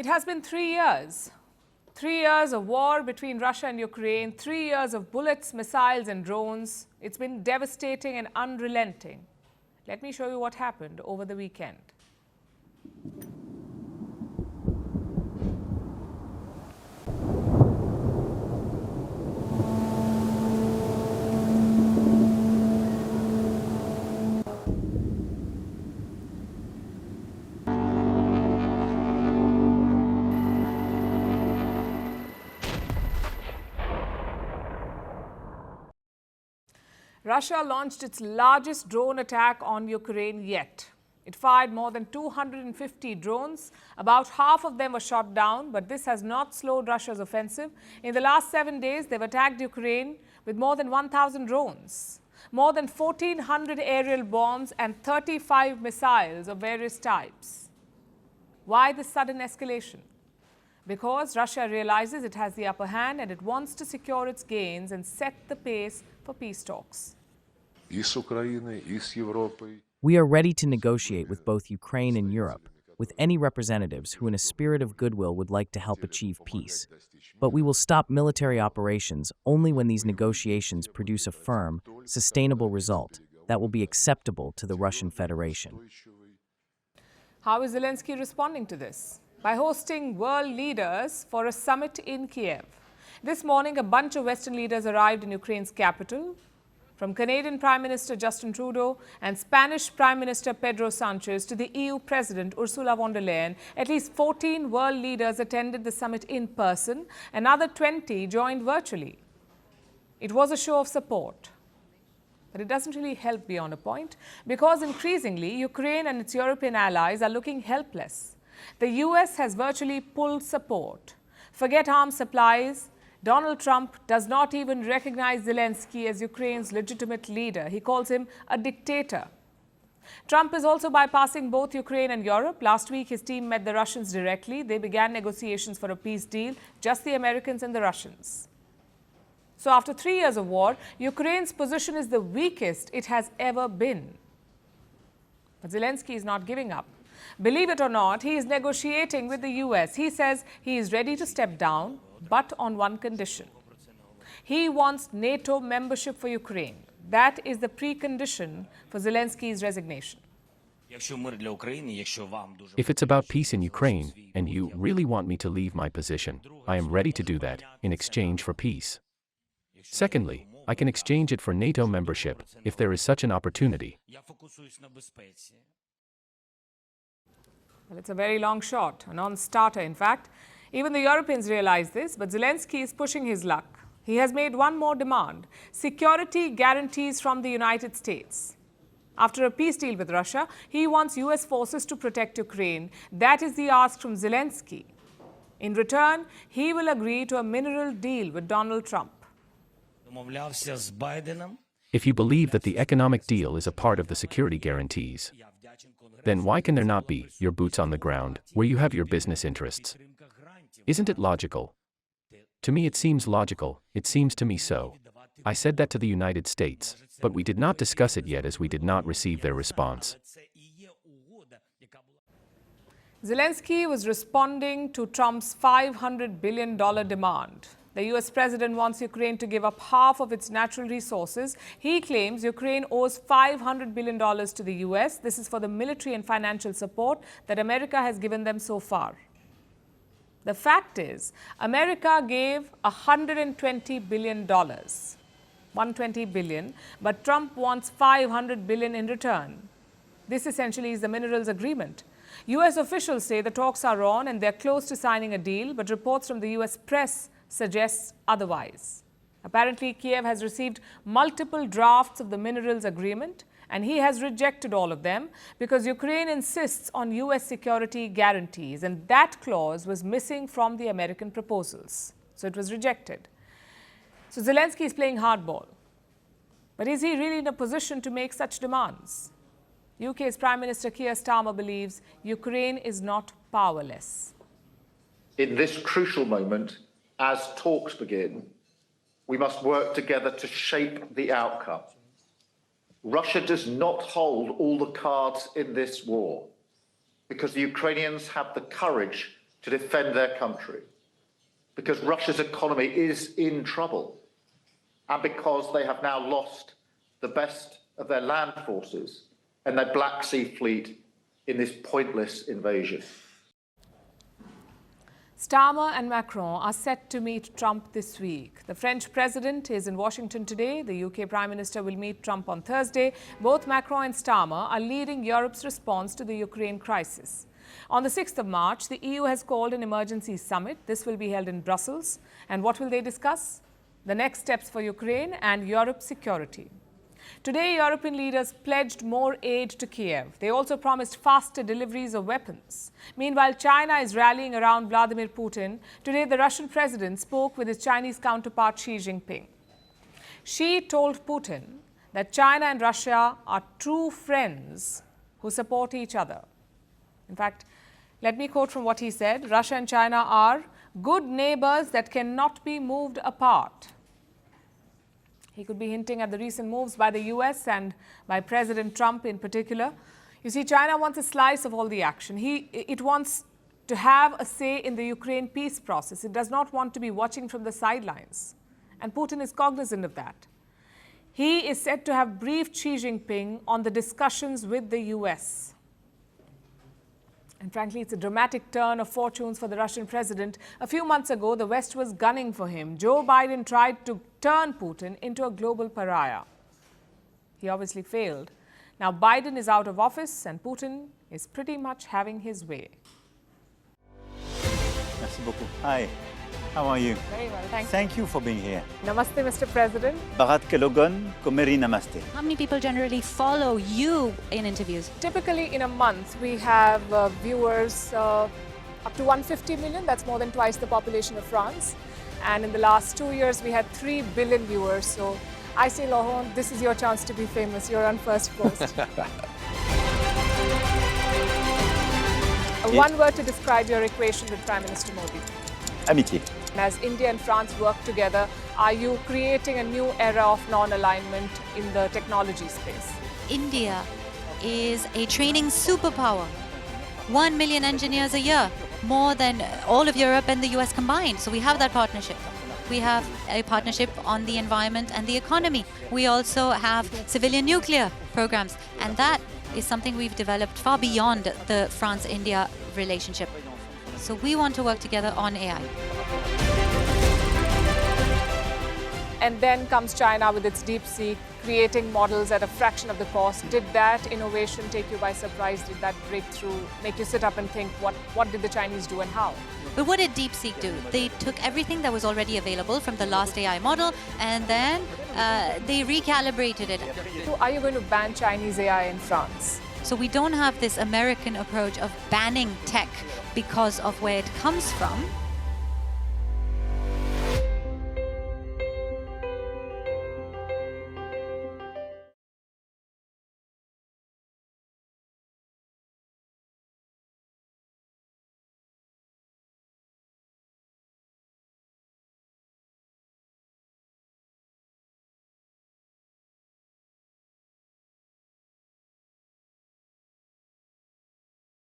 It has been 3 years. 3 years of war between Russia and Ukraine, 3 years of bullets, missiles and drones. It's been devastating and unrelenting. Let me show you what happened over the weekend. Russia launched its largest drone attack on Ukraine yet. It fired more than 250 drones. About half of them were shot down, but this has not slowed Russia's offensive. In the last 7 days, they've attacked Ukraine with more than 1,000 drones, more than 1,400 aerial bombs and 35 missiles of various types. Why this sudden escalation? Because Russia realizes it has the upper hand and it wants to secure its gains and set the pace for peace talks. We are ready to negotiate with both Ukraine and Europe, with any representatives who in a spirit of goodwill would like to help achieve peace. But we will stop military operations only when these negotiations produce a firm, sustainable result that will be acceptable to the Russian Federation. How is Zelensky responding to this? By hosting world leaders for a summit in Kyiv. This morning, a bunch of Western leaders arrived in Ukraine's capital. From Canadian Prime Minister Justin Trudeau and Spanish Prime Minister Pedro Sanchez to the EU President Ursula von der Leyen, at least 14 world leaders attended the summit in person. Another 20 joined virtually. It was a show of support. But it doesn't really help beyond a point, because increasingly, Ukraine and its European allies are looking helpless. The US has virtually pulled support. Forget arms supplies. Donald Trump does not even recognize Zelensky as Ukraine's legitimate leader. He calls him a dictator. Trump is also bypassing both Ukraine and Europe. Last week, his team met the Russians directly. They began negotiations for a peace deal, just the Americans and the Russians. So after 3 years of war, Ukraine's position is the weakest it has ever been. But Zelensky is not giving up. Believe it or not, he is negotiating with the US. He says he is ready to step down, but on one condition. He wants NATO membership for Ukraine. That is the precondition for Zelensky's resignation. If it's about peace in Ukraine, and you really want me to leave my position, I am ready to do that in exchange for peace. Secondly, I can exchange it for NATO membership if there is such an opportunity. Well, it's a very long shot, a non-starter, in fact. Even the Europeans realize this, but Zelensky is pushing his luck. He has made one more demand: security guarantees from the United States. After a peace deal with Russia, he wants US forces to protect Ukraine. That is the ask from Zelensky. In return, he will agree to a mineral deal with Donald Trump. If you believe that the economic deal is a part of the security guarantees, then why can there not be your boots on the ground where you have your business interests? Isn't it logical? To me it seems logical, it seems to me so. I said that to the United States, but we did not discuss it yet as we did not receive their response. Zelensky was responding to Trump's $500 billion demand. The US president wants Ukraine to give up half of its natural resources. He claims Ukraine owes $500 billion to the US. This is for the military and financial support that America has given them so far. The fact is, America gave $120 billion, $120 billion, but Trump wants $500 billion in return. This essentially is the minerals agreement. US officials say the talks are on and they're close to signing a deal, but reports from the US press suggests otherwise. Apparently, Kyiv has received multiple drafts of the minerals agreement, and he has rejected all of them because Ukraine insists on US security guarantees, and that clause was missing from the American proposals. So it was rejected. So Zelensky is playing hardball. But is he really in a position to make such demands? UK's Prime Minister Keir Starmer believes Ukraine is not powerless. In this crucial moment, as talks begin, we must work together to shape the outcome. Russia does not hold all the cards in this war because the Ukrainians have the courage to defend their country, because Russia's economy is in trouble, and because they have now lost the best of their land forces and their Black Sea fleet in this pointless invasion. Starmer and Macron are set to meet Trump this week. The French president is in Washington today. The UK Prime Minister will meet Trump on Thursday. Both Macron and Starmer are leading Europe's response to the Ukraine crisis. On the 6th of March, the EU has called an emergency summit. This will be held in Brussels. And what will they discuss? The next steps for Ukraine and Europe's security. Today, European leaders pledged more aid to Kyiv. They also promised faster deliveries of weapons. Meanwhile, China is rallying around Vladimir Putin. Today, the Russian president spoke with his Chinese counterpart Xi Jinping. Xi told Putin that China and Russia are true friends who support each other. In fact, let me quote from what he said. Russia and China are good neighbors that cannot be moved apart. He could be hinting at the recent moves by the US and by President Trump in particular. You see, China wants a slice of all the action. It wants to have a say in the Ukraine peace process. It does not want to be watching from the sidelines. And Putin is cognizant of that. He is said to have briefed Xi Jinping on the discussions with the US. And frankly, it's a dramatic turn of fortunes for the Russian president. A few months ago, the West was gunning for him. Joe Biden tried to turn Putin into a global pariah. He obviously failed. Now Biden is out of office and Putin is pretty much having his way. Merci beaucoup. Hi, how are you? Very well, thank you. Thank you for being here. Namaste, Mr. President. Bharat Kelogan, Komeri Namaste. How many people generally follow you in interviews? Typically in a month, we have viewers up to 150 million. That's more than twice the population of France. And in the last 2 years, we had 3 billion viewers. So I say, Laurent, this is your chance to be famous. You're on Firstpost. One word to describe your equation with Prime Minister Modi. Amitié. As India and France work together, are you creating a new era of non-alignment in the technology space? India is a training superpower. 1 million engineers a year, more than all of Europe and the US combined. So we have that partnership. We have a partnership on the environment and the economy. We also have civilian nuclear programs. And that is something we've developed far beyond the France-India relationship. So we want to work together on AI. And then comes China with its DeepSeek, creating models at a fraction of the cost. Did that innovation take you by surprise? Did that breakthrough make you sit up and think, what did the Chinese do and how? But what did DeepSeek do? They took everything that was already available from the last AI model and then they recalibrated it. So are you going to ban Chinese AI in France? So we don't have this American approach of banning tech because of where it comes from.